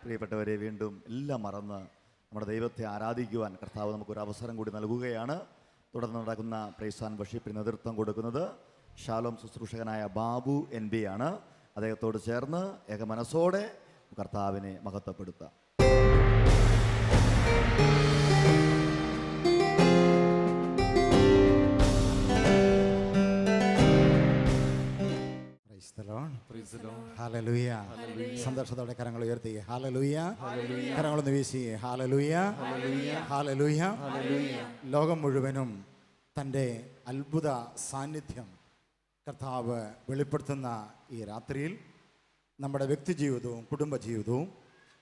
പ്രിയപ്പെട്ടവരെ, വീണ്ടും എല്ലാം മറന്ന് നമ്മുടെ ദൈവത്തെ ആരാധിക്കുവാൻ കർത്താവ് നമുക്കൊരു അവസരം കൂടി നൽകുകയാണ്. തുടർന്ന് നടക്കുന്ന പ്രൈസ് ആൻഡ് വർഷിപ്പിന് നേതൃത്വം കൊടുക്കുന്നത് ഷാലോം ശുശ്രൂഷകനായ ബാബു NB ആണ്. അദ്ദേഹത്തോട് ചേർന്ന് ഏകമനസ്സോടെ കർത്താവിനെ മഹത്വപ്പെടുത്താം. ഹല്ലേലൂയ. സന്തോഷത്തോടെ കരങ്ങൾ ഉയർത്തി ഹല്ലേലൂയ. കരങ്ങളൊന്ന് വീശി ഹല്ലേലൂയ, ഹല്ലേലൂയ. ലോകം മുഴുവനും തൻ്റെ അത്ഭുത സാന്നിധ്യം കർത്താവ് വെളിപ്പെടുത്തുന്ന ഈ രാത്രിയിൽ നമ്മുടെ വ്യക്തിജീവിതവും കുടുംബജീവിതവും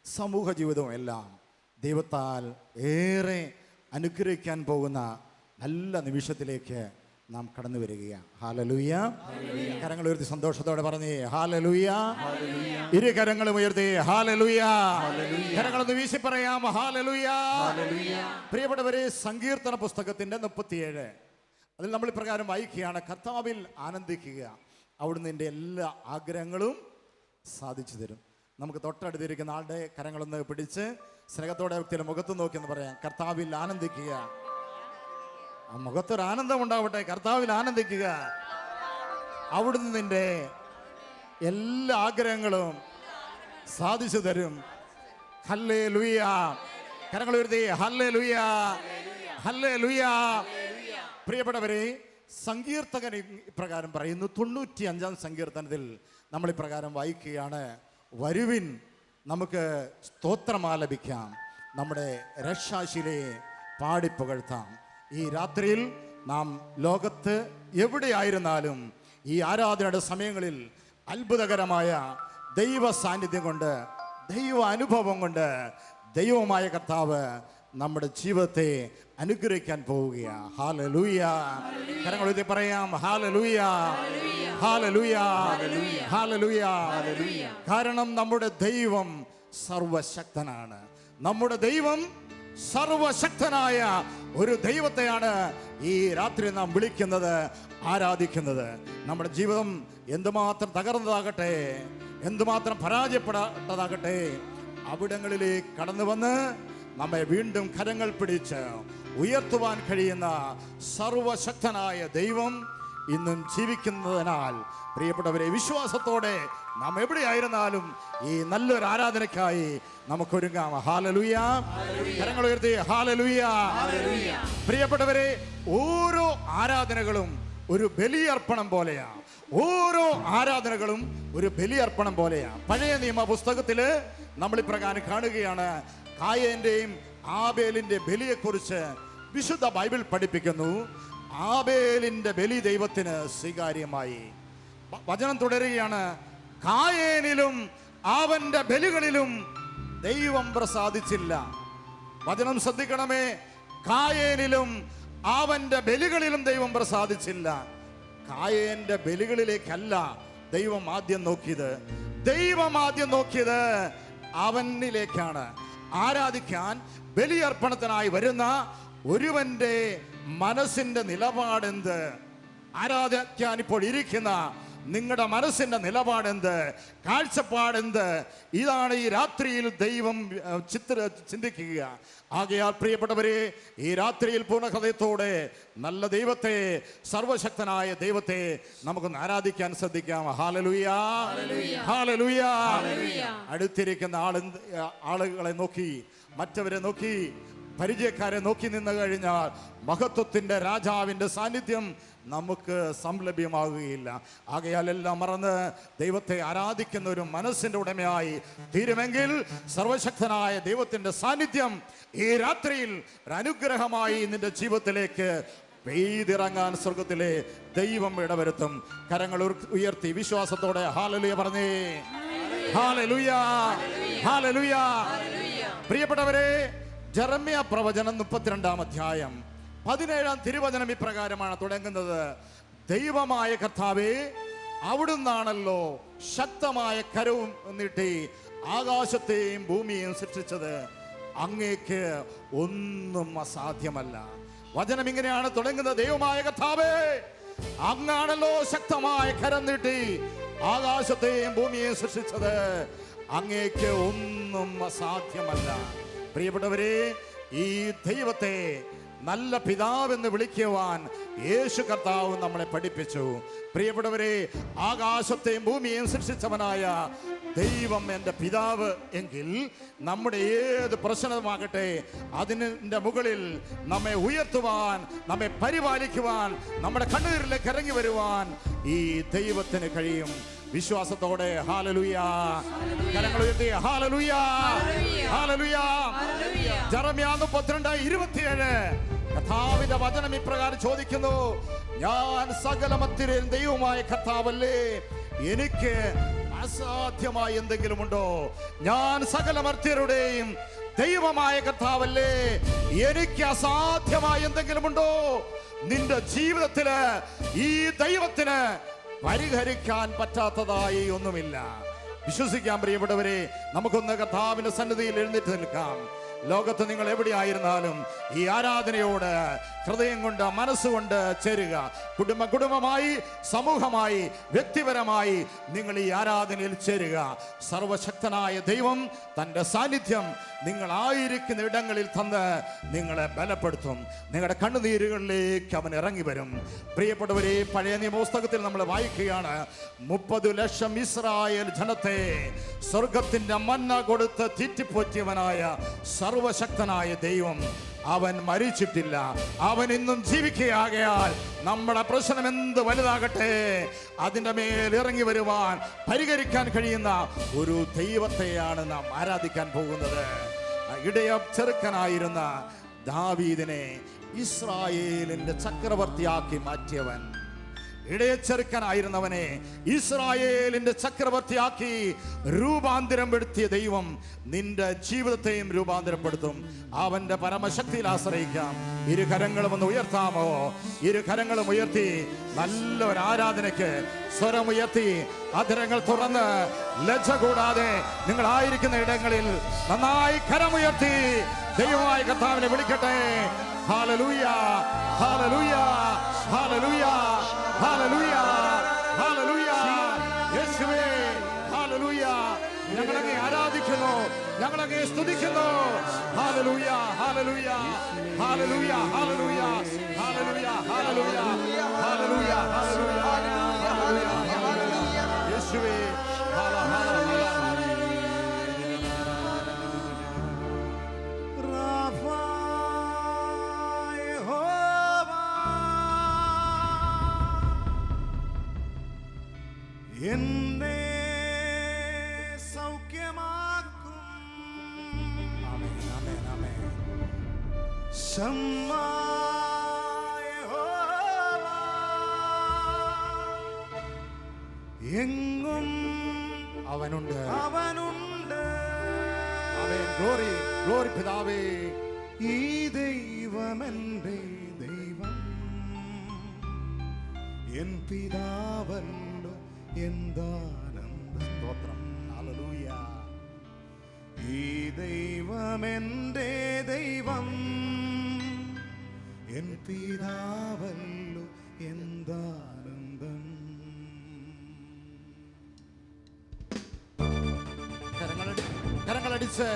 സമൂഹ ജീവിതവും എല്ലാം ദൈവത്താൽ ഏറെ അനുഗ്രഹിക്കാൻ പോകുന്ന നല്ല നിമിഷത്തിലേക്ക് നാം കടന്നു വരികയാണ്. ഹല്ലേലൂയ. കരങ്ങൾ ഉയർത്തി സന്തോഷത്തോടെ പറഞ്ഞേ ഹല്ലേലൂയ. ഇരു കരങ്ങളും ഉയർത്തി ഹല്ലേലൂയ. കരങ്ങളൊന്ന് വീശി പറയാം ഹല്ലേലൂയ. പ്രിയപ്പെട്ടവരെ, സങ്കീർത്തന പുസ്തകത്തിന്റെ 37 അതിൽ നമ്മൾ ഇപ്രകാരം വായിക്കുകയാണ്: കർത്താവിൽ ആനന്ദിക്കുക, അവിടുന്ന് എൻ്റെ എല്ലാ ആഗ്രഹങ്ങളും സാധിച്ചു തരും. നമുക്ക് തൊട്ടടുത്തിരിക്കുന്ന ആളുടെ കരങ്ങളൊന്ന് പിടിച്ച് സ്നേഹത്തോടെ വ്യക്തിയുടെ മുഖത്ത് നോക്കി എന്ന് പറയാം, കർത്താവിൽ ആനന്ദിക്കുക. ആ മുഖത്തൊരു ആനന്ദം ഉണ്ടാവട്ടെ. കർത്താവിൽ ആനന്ദിക്കുക, അവിടുന്ന് നിന്റെ എല്ലാ ആഗ്രഹങ്ങളും സാധിച്ചു തരും. ഹല്ലേലൂയ. കരങ്ങൾ ഉയർത്തി ഹല്ലേലൂയ, ഹല്ലേലൂയ. പ്രിയപ്പെട്ടവരെ, സങ്കീർത്തകൻ ഇപ്രകാരം പറയുന്നു. 95-ാം സങ്കീർത്തനത്തിൽ നമ്മൾ ഇപ്രകാരം വായിക്കുകയാണ്: വരുവിൻ, നമുക്ക് സ്തോത്രമാലപിക്കാം, നമ്മുടെ രക്ഷാശിലയെ പാടിപ്പുകഴ്ത്താം. ഈ രാത്രിയിൽ നാം ലോകത്ത് എവിടെയായിരുന്നാലും ഈ ആരാധനയുടെ സമയങ്ങളിൽ അത്ഭുതകരമായ ദൈവ സാന്നിധ്യം കൊണ്ട്, ദൈവ അനുഭവം കൊണ്ട് ദൈവമായ കർത്താവ് നമ്മുടെ ജീവിതത്തെ അനുഗ്രഹിക്കാൻ പോവുകയാണ്. ഹല്ലേലൂയ. കരങ്ങൾ ഉയർത്തി പറയാം ഹല്ലേലൂയ, ഹല്ലേലൂയ, ഹല്ലേലൂയ. കാരണം നമ്മുടെ ദൈവം സർവശക്തനാണ്. നമ്മുടെ ദൈവം സർവശക്തനായ ഒരു ദൈവത്തെയാണ് ഈ രാത്രി നാം വിളിക്കുന്നത്, ആരാധിക്കുന്നത്. നമ്മുടെ ജീവിതം എന്തുമാത്രം തകർന്നതാകട്ടെ, എന്തുമാത്രം പരാജയപ്പെടാത്തതാകട്ടെ, അവിടങ്ങളിലേക്ക് കടന്നു വന്ന് നമ്മെ വീണ്ടും കരങ്ങൾ പിടിച്ച് ഉയർത്തുവാൻ കഴിയുന്ന സർവശക്തനായ ദൈവം ഇന്നും ജീവിക്കുന്നതിനാൽ പ്രിയപ്പെട്ടവരെ, വിശ്വാസത്തോടെ നാം എവിടെയായിരുന്നാലും ഈ നല്ലൊരു ആരാധനയ്ക്കായി നമുക്കൊരുങ്ങാം. ഹല്ലേലൂയ. കരങ്ങൾ ഉയർത്തി ഹല്ലേലൂയ. പ്രിയപ്പെട്ടവരെ, ഓരോ ആരാധനകളും ഒരു ബലിയർപ്പണം പോലെയാണ്. ഓരോ ആരാധനകളും ഒരു ബലിയർപ്പണം പോലെയാണ്. പഴയ നിയമ പുസ്തകത്തില് നമ്മൾ ഇപ്രകാരം കാണുകയാണ്: കായേന്റെയും ആബേലിന്റെ ബലിയെക്കുറിച്ച് വിശുദ്ധ ബൈബിൾ പഠിപ്പിക്കുന്നു. ആബേലിന്റെ ബലി ദൈവത്തിന് സ്വീകാര്യമായി. വചനം തുടരുകയാണ്: കായേനിലും അവന്റെ ബലികളിലും ദൈവം പ്രസാദിച്ചില്ല. വചനം ശ്രദ്ധിക്കണമേ, കായേനിലും അവന്റെ ബലികളിലും ദൈവം പ്രസാദിച്ചില്ല. കായേന്റെ ബലികളിലേക്കല്ല ദൈവം ആദ്യം നോക്കിയത്. ദൈവം ആദ്യം നോക്കിയത് അവനിലേക്കാണ്. ആരാധിക്കാൻ ബലിയർപ്പണത്തിനായി വരുന്ന ഒരുവന്റെ മനസ്സിന്റെ നിലപാടെന്ത്? ആരാധിക്കാൻ ഇപ്പോൾ ഇരിക്കുന്ന നിങ്ങളുടെ മനസ്സിന്റെ നിലപാടെന്ത്, കാഴ്ചപ്പാടെന്ത്? ഇതാണ് ഈ രാത്രിയിൽ ദൈവം ചിന്തിക്കുക. ആകയാൽ പ്രിയപ്പെട്ടവരെ, ഈ രാത്രിയിൽ പൂർണ്ണ ഹൃദയത്തോടെ നല്ല ദൈവത്തെ, സർവശക്തനായ ദൈവത്തെ നമുക്കൊന്ന് ആരാധിക്കാൻ ശ്രദ്ധിക്കാം. Hallelujah, hallelujah. അടുത്തിരിക്കുന്ന ആളുകളെ നോക്കി, മറ്റവരെ നോക്കി, പരിചയക്കാരെ നോക്കി നിന്ന് കഴിഞ്ഞാൽ മഹത്വത്തിന്റെ രാജാവിന്റെ സാന്നിധ്യം നമുക്ക് സംലഭ്യമാകുകയില്ല. ആകയാൽ എല്ലാം മറന്ന് ദൈവത്തെ ആരാധിക്കുന്ന ഒരു മനസ്സിന്റെ ഉടമയായി തീരുമെങ്കിൽ സർവശക്തനായ ദൈവത്തിന്റെ സാന്നിധ്യം ഈ രാത്രിയിൽ ഒരു അനുഗ്രഹമായി നിന്റെ ജീവിതത്തിലേക്ക് പെയ്തിറങ്ങാൻ സ്വർഗത്തിലെ ദൈവം ഇടവരുത്തും. കരങ്ങൾ ഉയർത്തി വിശ്വാസത്തോടെ ഹല്ലേലൂയ പറഞ്ഞേ. Hallelujah, hallelujah. പ്രിയപ്പെട്ടവരെ, ജെറമ്യ പ്രവചനം 32-ാം അധ്യായം 17-ാം തിരുവചനം ഇപ്രകാരമാണ് തുടങ്ങുന്നത്: ദൈവമായ കർത്താവേ, അവിടുന്നാണല്ലോ ശക്തമായ കരവും നീട്ടി ആകാശത്തെയും ഭൂമിയെയും സൃഷ്ടിച്ചത്. അങ്ങേക്ക് ഒന്നും അസാധ്യമല്ല. വചനം ഇങ്ങനെയാണ് തുടങ്ങുന്നത്: ദൈവമായ കർത്താവേ, അങ്ങാണല്ലോ ശക്തമായ കരം നീട്ടി ആകാശത്തെയും ഭൂമിയെയും സൃഷ്ടിച്ചത്. അങ്ങേക്ക് ഒന്നും അസാധ്യമല്ല. പ്രിയപ്പെട്ടവരെ, ഈ ദൈവത്തെ നല്ല പിതാവെന്ന് വിളിക്കുവാൻ യേശു കർത്താവ് നമ്മളെ പഠിപ്പിച്ചു. പ്രിയപ്പെട്ടവരെ, ആകാശത്തെയും ഭൂമിയെയും സൃഷ്ടിച്ചവനായ ദൈവം എൻ്റെ പിതാവ് എങ്കിൽ നമ്മുടെ ഏത് പ്രശ്നമാകട്ടെ അതിൻ്റെ മുകളിൽ നമ്മെ ഉയർത്തുവാൻ, നമ്മെ പരിപാലിക്കുവാൻ, നമ്മുടെ കണ്ണീരിലേക്ക് ഇറങ്ങി വരുവാൻ ഈ ദൈവത്തിന് കഴിയും. വിശ്വാസത്തോടെ ഹല്ലേലൂയ, കരങ്ങൾ ഉയർത്തി ഹല്ലേലൂയ, ഹല്ലേലൂയ. ജെറമ്യാ 32:27 കർത്താവിന്റെ വചനം ഇപ്രകാരം ചോദിക്കുന്നു: ഞാൻ സകലമത്തിലും ദൈവമായ കർത്താവല്ലേ, എനിക്ക് അസാധ്യമായി എന്തെങ്കിലും ഉണ്ടോ? ഞാൻ സകലമർത്യരുടെയും ദൈവമായ കർത്താവല്ലേ, എനിക്ക് അസാധ്യമായി എന്തെങ്കിലും ഉണ്ടോ? നിന്റെ ജീവിതത്തില് ഈ ദൈവത്തിന് പരിഹരിക്കാൻ പറ്റാത്തതായി ഒന്നുമില്ല. വിശ്വസിക്കാം പ്രിയപ്പെട്ടവരെ, നമുക്കൊന്ന് കർത്താവിന്റെ സന്നിധിയിൽ എഴുന്നേറ്റ് നിൽക്കാം. ലോകത്ത് നിങ്ങൾ എവിടെയായിരുന്നാലും ഈ ആരാധനയോട് ഹൃദയം കൊണ്ട്, മനസ്സുകൊണ്ട് ചേരുക. കുടുംബമായി, സമൂഹമായി, വ്യക്തിപരമായി നിങ്ങൾ ഈ ആരാധനയിൽ ചേരുക. സർവശക്തനായ ദൈവം തൻ്റെ സാന്നിധ്യം നിങ്ങളായിരിക്കുന്ന ഇടങ്ങളിൽ തന്ന് നിങ്ങളെ ബലപ്പെടുത്തും. നിങ്ങളുടെ കണ്ണുനീരുകളിലേക്ക് അവൻ ഇറങ്ങി വരും. പ്രിയപ്പെട്ടവരെ, പഴയ നിയമപുസ്തകത്തിൽ നമ്മൾ വായിക്കുകയാണ്, 30 ലക്ഷം ഇസ്രായേൽ ജനത്തെ സ്വർഗത്തിന്റെ മന്ന കൊടുത്ത് തീറ്റിപ്പോറ്റിയവനായ സർവശക്തനായ ദൈവം അവൻ മരിച്ചിട്ടില്ല, അവൻ ഇന്നും ജീവിക്കുകയാകയാൽ നമ്മുടെ പ്രശ്നം എന്ത് വലുതാകട്ടെ അതിൻ്റെ മേൽ ഇറങ്ങി വരുവാൻ, പരിഹരിക്കാൻ കഴിയുന്ന ഒരു ദൈവത്തെയാണ് നാം ആരാധിക്കാൻ പോകുന്നത്. ഇടയ ചെറുക്കനായിരുന്ന ദാവീദിനെ ഇസ്രായേലിന്റെ ചക്രവർത്തിയാക്കി മാറ്റിയവൻ, ഇടയച്ചെറുക്കനായിരുന്നവനെ ഇസ്രായേലിന്റെ ചക്രവർത്തിയാക്കി രൂപാന്തരം പെടുത്തിയ ദൈവം നിന്റെ ജീവിതത്തെയും രൂപാന്തരപ്പെടുത്തും. അവന്റെ പരമശക്തിയിൽ ആശ്രയിക്കാം. ഇരുകരങ്ങളും ഒന്ന് ഉയർത്താമോ? ഇരുകരങ്ങളും ഉയർത്തി നല്ലൊരു ആരാധനയ്ക്ക് സ്വരമുയർത്തി അധരങ്ങൾ തുറന്ന് ലജ്ജ കൂടാതെ നിങ്ങളായിരിക്കുന്ന ഇടങ്ങളിൽ നന്നായി കരമുയർത്തി ദൈവമായ കർത്താവിനെ വിളിക്കട്ടെ. Hallelujah, hallelujah, hallelujah, hallelujah, hallelujah. യേശുവേ ഹല്ലേലൂയ. ഞങ്ങളങ്ങേ ആരാധിക്കുന്നു, ഞങ്ങളങ്ങേ സ്തുതിക്കുന്നു. Hallelujah, hallelujah, hallelujah, hallelujah, hallelujah, hallelujah, hallelujah, hallelujah. യേശുവേ ഹല്ലേലൂയ. എന്നെ സൗഖ്യമാക്കും ശമ്മാ യഹോവ, എങ്ങും അവനുണ്ട്, അവനുണ്ട്. ഗ്ലോറി, ഗ്ലോറി പിതാവേ. ഈ ദൈവമെന്റെ ദൈവം, എൻ പിതാവല്ലോ, എന്താനന്ദ സ്തോത്രം. ഹല്ലേലൂയ. ഈ ദൈവമെന്റെ ദൈവം, എൻ പിതാവല്ലോ, എന്താനന്ദം. കരങ്ങളടിച്ച്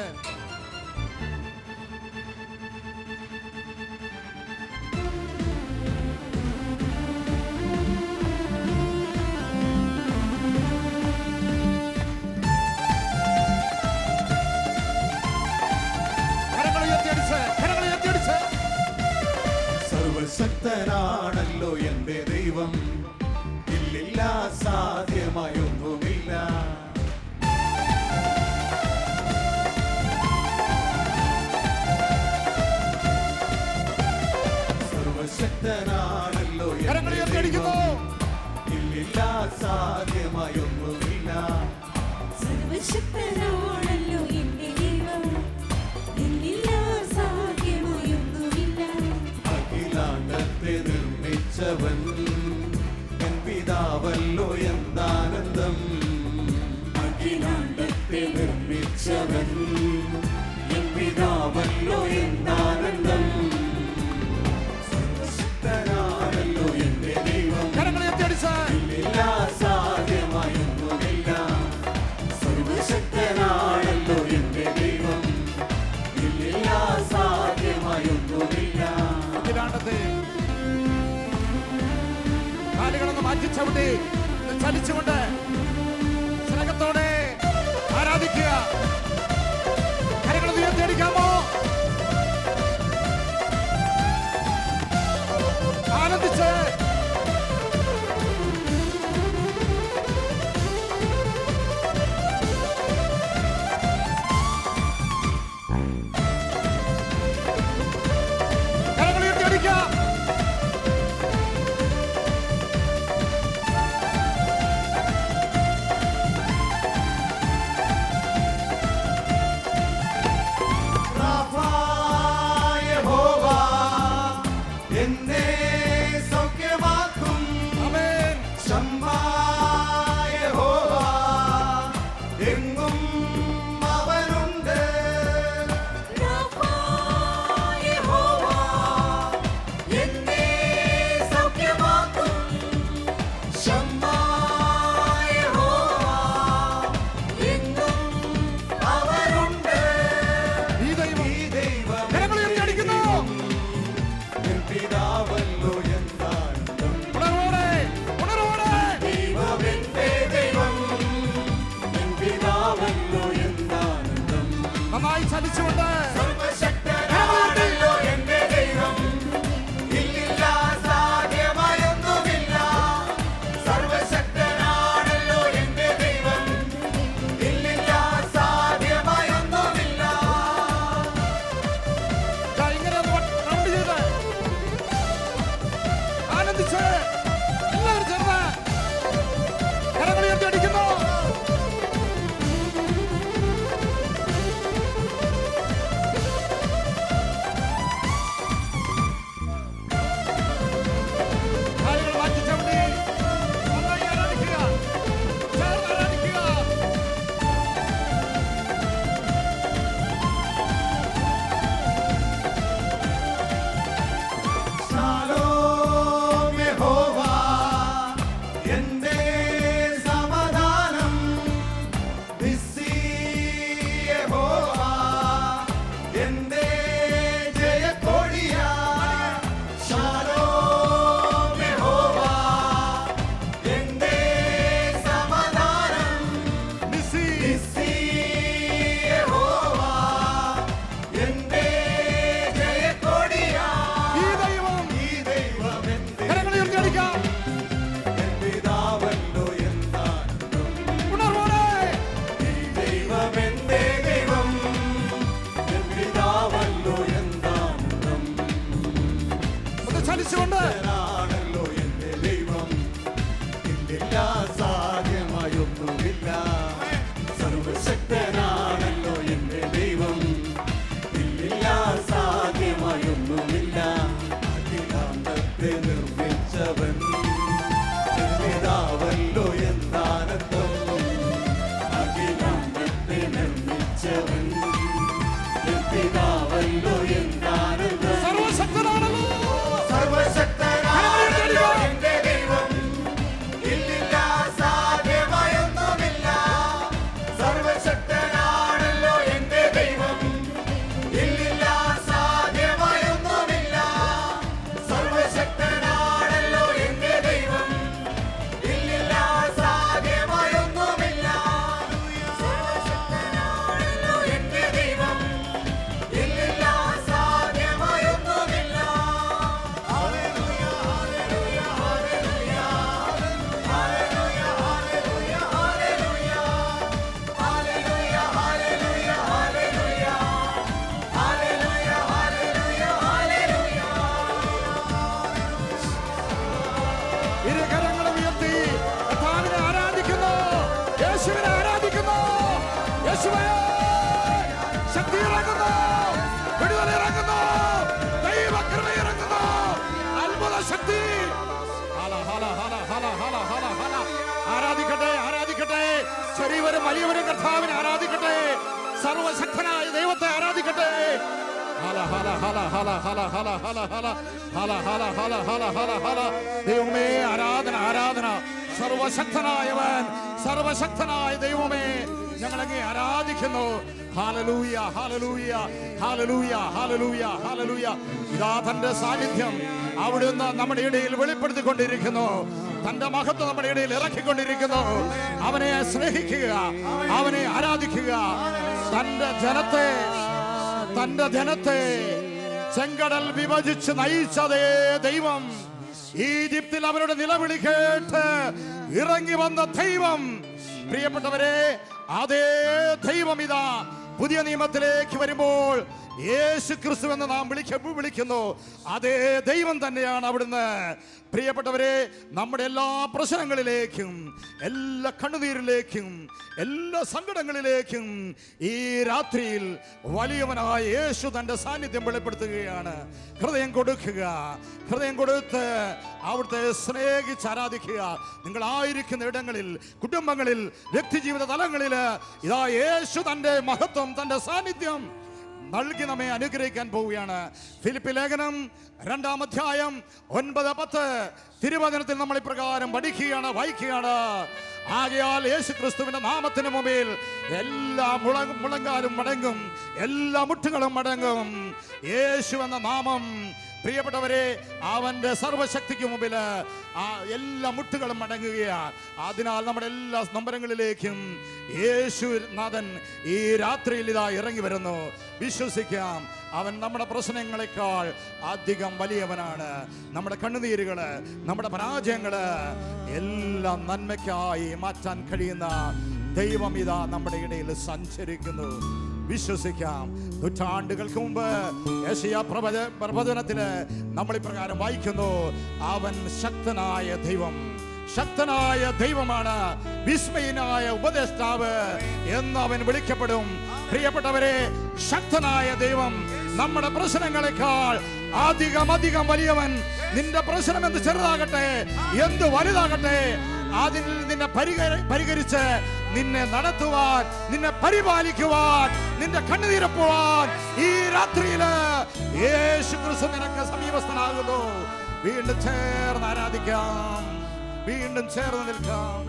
സർവശക്തനാണല്ലോ എന്റെ ദൈവം, ഇല്ലില്ല സാധ്യമായൊന്നുമില്ല. സർവശക്തനാണല്ലോ എന്റെ ദൈവം, ഇല്ലില്ല സാധ്യമായൊന്നുമില്ല. സർവശക്തനാണല്ലോ എന്റെ ദൈവം, ഇല്ലില്ല സാധ്യമായൊന്നുമില്ല. അഖിലാണ്ടത്തെ നിർമ്മിച്ചവൻ എൻ പിതാവല്ലോ, എന്താനന്ദം. അഖിലാണ്ടത്തെ നിർമ്മിച്ചവൻ എൻ പിതാവല്ലോ, എന്താനന്ദം. സർവശക്തനാണല്ലോ എന്റെ ദൈവം, ഇല്ലില്ല സാധ്യമായൊന്നുമില്ല. സർവശക്തനാ ചവിട്ടി ചലിച്ചുകൊണ്ട് സ്നേഹത്തോടെ ആരാധിക്കുക. കരങ്ങൾ ഉയർത്തിയടിക്കാമോ? ആനന്ദിച്ച് കരങ്ങൾ ഉയർത്തിയടിക്കുക. നന്നായി ചലിച്ചുകൊണ്ട് ആനന്ദിച്ച് എല്ലാവരും ചേർന്ന് കരങ്ങൾ ഉയർത്തിയടിക്കുന്നു. ചലിച്ചുകൊണ്ട് സാധ്യമായൊന്നുമില്ല. സർവശക്തനാണല്ലോ എന്റെ ദൈവം, ഇല്ലില്ല സാധ്യമായൊന്നുമില്ല. അഖിലാണ്ടത്തെ നിർമ്മിച്ചവൻ പിതാവല്ലോ എന്താനന്ദം. അഖിലാണ്ടത്തെ നിർമ്മിച്ചവൻ പിതാവല്ലോ എന്താനന്ദം. സർവശക്തനാണല്ലോ സർവശക്തനാണല്ലോ എന്റെ ദൈവം, ഇല്ലില്ല സാധ്യമായൊന്നുമില്ല. സർവശക്തനാണല്ലോ എന്റെ ദൈവം, ഇല്ലില്ല സാധ്യമായൊന്നുമില്ല. സർവശക്തനാണല്ലോ എന്റെ ദൈവം, ഇല്ലില്ല സാധ്യമായൊന്നുമില്ല. സർവശക്തനാണല്ലോ എന്റെ ദൈവം, ഇല്ലില്ല സാധ്യമായൊന്നുമില്ല. Hallelujah hallelujah hallelujah hallelujah hallelujah hallelujah hallelujah hallelujah hallelujah hallelujah hallelujah. ഇരു കരങ്ങളും ഉയർത്തി കർത്താവിനെ ആരാധിക്കുന്നു. യേശുവിനെ ആരാധിക്കുന്നു. യേശുവേ, ശക്തി ഇറങ്ങുന്നു, വിടുതൽ ഇറങ്ങുന്നു, ദൈവകൃപ ഇറങ്ങുന്നു, അത്ഭുത ശക്തി. ഹല ഹല ഹല ഹല ഹല ഹല ഹല. ആരാധിക്കട്ടെ ആരാധിക്കട്ടെ, ചെറിയവരും വലിയവരും കർത്താവിനെ ആരാധിക്കട്ടെ. സർവശക്തനായ ദൈവത്തെ ആരാധിക്കട്ടെ. ഹല ഹല ഹല ഹല ഹല ഹല ഹല ഹല ഹല ഹല ഹല ഹല ഹല ഹല. ദൈവമേ, ആരാധന ആരാധന. സർവശക്തനായവൻ, സർവശക്തനായ ദൈവമേ, ഞങ്ങളങ്ങേ ആരാധിക്കുന്നു. Hallelujah, hallelujah, hallelujah, hallelujah, hallelujah. ഇതാ തന്റെ സാന്നിധ്യം അവിടുന്ന് നമ്മുടെ ഇടയിൽ വെളിപ്പെടുത്തിക്കൊണ്ടിരിക്കുന്നു. തന്റെ മഹത്വം നമ്മുടെ ഇടയിൽ ഇറക്കിക്കൊണ്ടിരിക്കുന്നു. അവനെ സ്നേഹിക്കുക, അവനെ ആരാധിക്കുക. തന്റെ ജനത്തെ ചെങ്കടൽ വിഭജിച്ച് നയിച്ചതേ ദൈവം, ഈജിപ്തിൽ അവരുടെ നിലവിളി കേട്ട് ഇറങ്ങി വന്ന ദൈവം, പ്രിയപ്പെട്ടവരെ, അതേ ദൈവം ഇതാ പുതിയ നിയമത്തിലേക്ക് വരുമ്പോൾ യേശു ക്രിസ്തു എന്ന് നാം വിളിക്കുന്നു. അതേ ദൈവം തന്നെയാണ് അവിടുന്ന്. പ്രിയപ്പെട്ടവരെ, നമ്മുടെ എല്ലാ പ്രശ്നങ്ങളിലേക്കും, എല്ലാ കണ്ണുനീരിലേക്കും, എല്ലാ സങ്കടങ്ങളിലേക്കും ഈ രാത്രിയിൽ വലിയവനായ യേശു തന്റെ സാന്നിധ്യം വെളിപ്പെടുത്തുകയാണ്. ഹൃദയം കൊടുക്കുക, ഹൃദയം കൊടുത്ത് അവിടുത്തെ സ്നേഹിച്ച് ആരാധിക്കുക. നിങ്ങളായിരിക്കുന്ന ഇടങ്ങളിൽ, കുടുംബങ്ങളിൽ, വ്യക്തിജീവിത തലങ്ങളിൽ ഇതാ യേശു തന്റെ മഹത്വം, തന്റെ സാന്നിധ്യം നൽകി നമ്മെ അനുഗ്രഹിക്കാൻ പോവുകയാണ്. ഫിലിപ്പി ലേഖനം 2-ാം അധ്യായം 9-10 തിരുവചനത്തിൽ നമ്മൾ ഇപ്രകാരം പഠിക്കുകയാണ്, വായിക്കുകയാണ്. ആകയാൽ യേശു ക്രിസ്തുവിന്റെ നാമത്തിന് മുമ്പിൽ എല്ലാ മുളങ്കാലും മടങ്ങും, എല്ലാ മുട്ടുകളും മടങ്ങും. യേശു എന്ന നാമം, പ്രിയപ്പെട്ടവരെ, അവന്റെ സർവശക്തിക്ക് മുമ്പിൽ എല്ലാ മുട്ടുകളും മടങ്ങുകയാണ്. അതിനാൽ നമ്മുടെ എല്ലാ നൊമ്പരങ്ങളിലേക്കും യേശുനാഥൻ ഈ രാത്രിയിൽ ഇതാ ഇറങ്ങി വരുന്നു. വിശ്വസിക്കാം, അവൻ നമ്മുടെ പ്രശ്നങ്ങളെക്കാൾ അധികം വലിയവനാണ്. നമ്മുടെ കണ്ണുനീരുകള്, നമ്മുടെ പരാജയങ്ങള് എല്ലാം നന്മയ്ക്കായി മാറ്റാൻ കഴിയുന്ന ദൈവം ഇതാ നമ്മുടെ ഇടയിൽ സഞ്ചരിക്കുന്നു. വിശ്വസിക്കാം. നൂറ്റാണ്ടുകൾക്ക് മുമ്പ് യെശയ്യാ പ്രവചനത്തില് നമ്മൾ ഇപ്രകാരം വായിക്കുന്നു, അവൻ ശക്തനായ ദൈവം, ശക്തനായ ദൈവമാണ്, വിസ്മയനായ ഉപദേഷ്ടാവ് എന്ന് അവൻ വിളിക്കപ്പെടും. പ്രിയപ്പെട്ടവരെ, ശക്തനായ ദൈവം നമ്മുടെ പ്രശ്നങ്ങളെക്കാൾ അധികം വലിയവൻ. നിന്റെ പ്രശ്നം എന്ത് ചെറുതാകട്ടെ, എന്ത് വലുതാകട്ടെ, അതിൽ നിന്നെ പരിഹരിച്ച് നിന്നെ നടത്തുവാൻ, നിന്നെ പരിപാലിക്കുവാൻ, നിന്റെ കണ്ണുനീരപ്പുവാൻ ഈ രാത്രിയില് യേശു ക്രിസ്തു നിനക്ക് സമീപസ്ഥനാകുന്നു. വീണ്ടും ചേർന്ന് ആരാധിക്കാം, വീണ്ടും ചേർന്ന് നിൽക്കാം.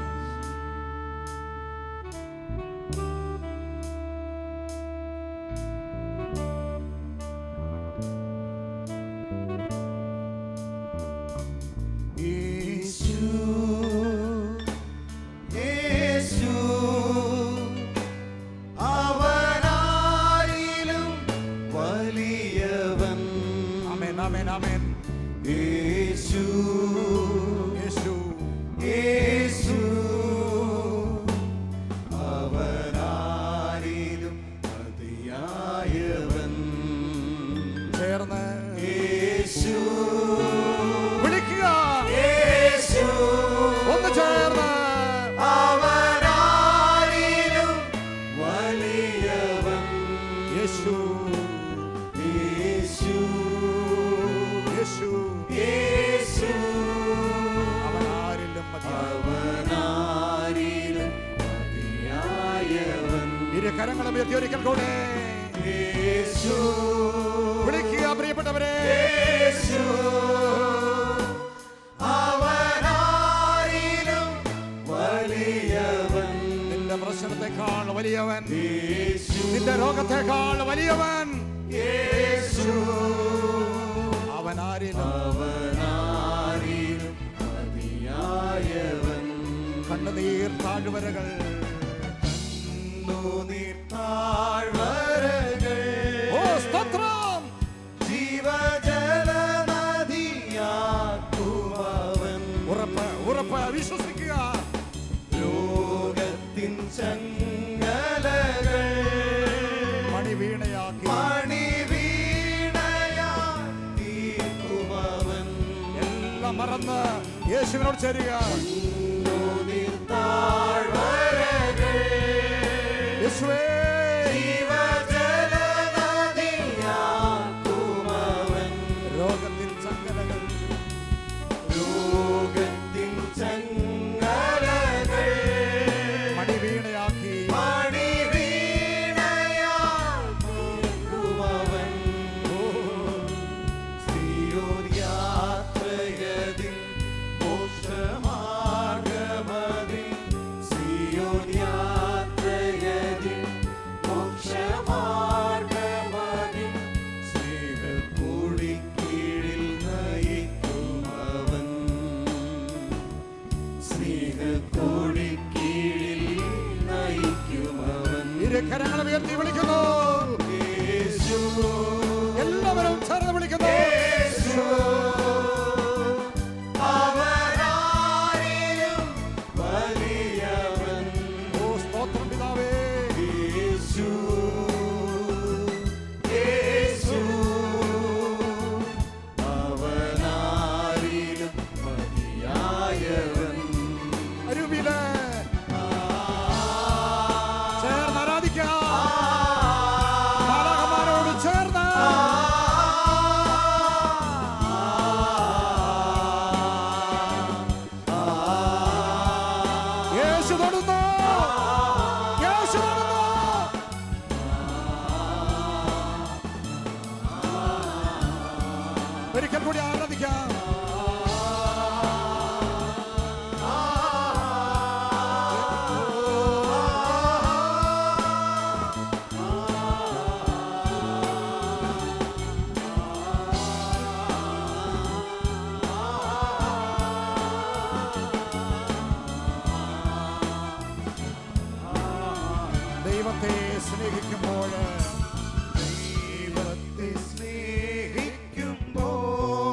കരങ്ങളും ഉയർത്തി ഒരിക്കൽ കൂടെ വിളിക്കുക, പ്രിയപ്പെട്ടവരെ. നിന്റെ പ്രശ്നത്തെക്കാൾ വലിയവൻ, നിന്റെ രോഗത്തെക്കാൾ വലിയവൻ അവനാരിലും കണ്ണുനീർ താഴ്വരകൾ, ഓ സ്തോത്രം, ജീവജലനദിയാക്കുവൻ. ഉറപ്പ് വിശ്വസിക്കുക. ലോകത്തിൻ ചങ്ങലകൾ മണിവീണയാക്കി തീർക്കുവൻ. എല്ലാം മറന്ന് യേശുവിനോട് ചേരുക. രോഗത്തിൻ ചങ്ങലകൾ, മണിവീണയാക്കി ഒരിക്കൽ കൂടി ആരാധിക്കാം. ദൈവത്തെ സ്നേഹിക്കുമ്പോൾ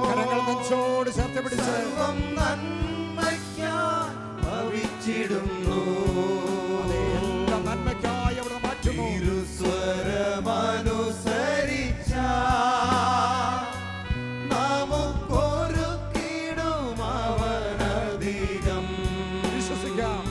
കരങ്ങൾ നെഞ്ചോട് ചേർത്ത് പിടിച്ച് എല്ലാ നന്മയ്ക്കായി അവിടെ മാറ്റുന്നു. വിശ്വസിക്കാം.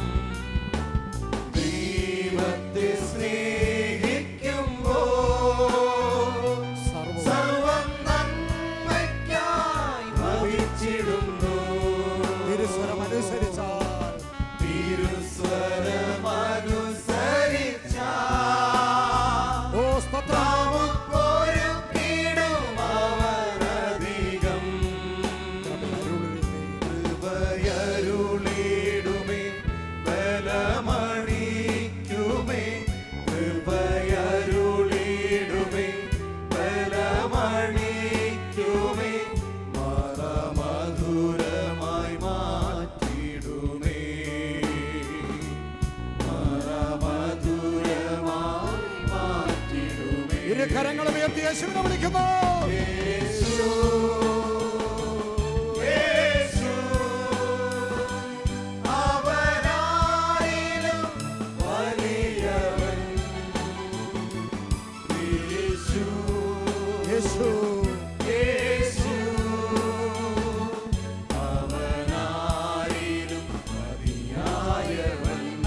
കരങ്ങൾ ഉയർത്തി യേശുവിനെ വിളിക്കുന്നു.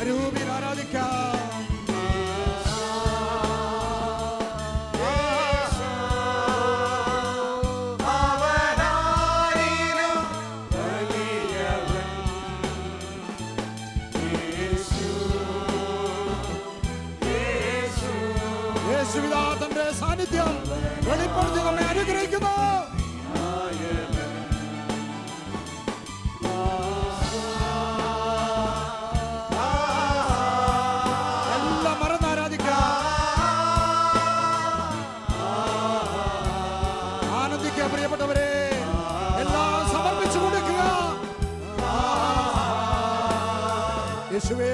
അരൂപിൽ ആരാധിക്കാം. യേശുവിന്റെ സാന്നിധ്യം വെളിപ്പെടുത്തി നമ്മെ അനുഗ്രഹിക്കുന്നു. എല്ലാം മറന്ന് ആരാധിക്കാം. ആനന്ദിക്കുക പ്രിയപ്പെട്ടവരെ. എല്ലാം സമർപ്പിച്ചു കൊടുക്കുക. യേശുവേ,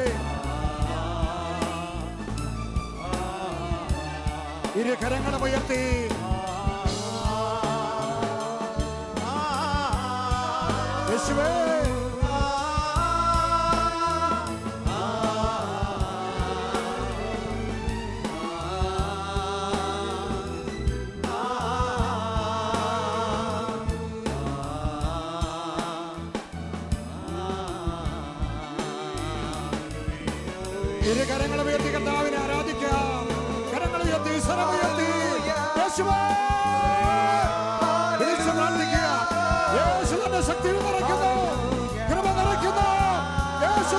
ഇരു കരങ്ങളും ഉയർത്തി യേശുവേ, ഇരു കരങ്ങളും ഉയർത്തി കർത്താവിനെ ആരാധിക്കാം. കരങ്ങൾ ഉയർത്തി, സ്വരം ഉയർത്തി യേശുവേ വിളിച്ച് പ്രാർത്ഥിക്കുക. യേശു തന്നെ ശക്തി നിറയ്ക്കുന്നു, കൃപ നിറയ്ക്കുന്നു. യേശു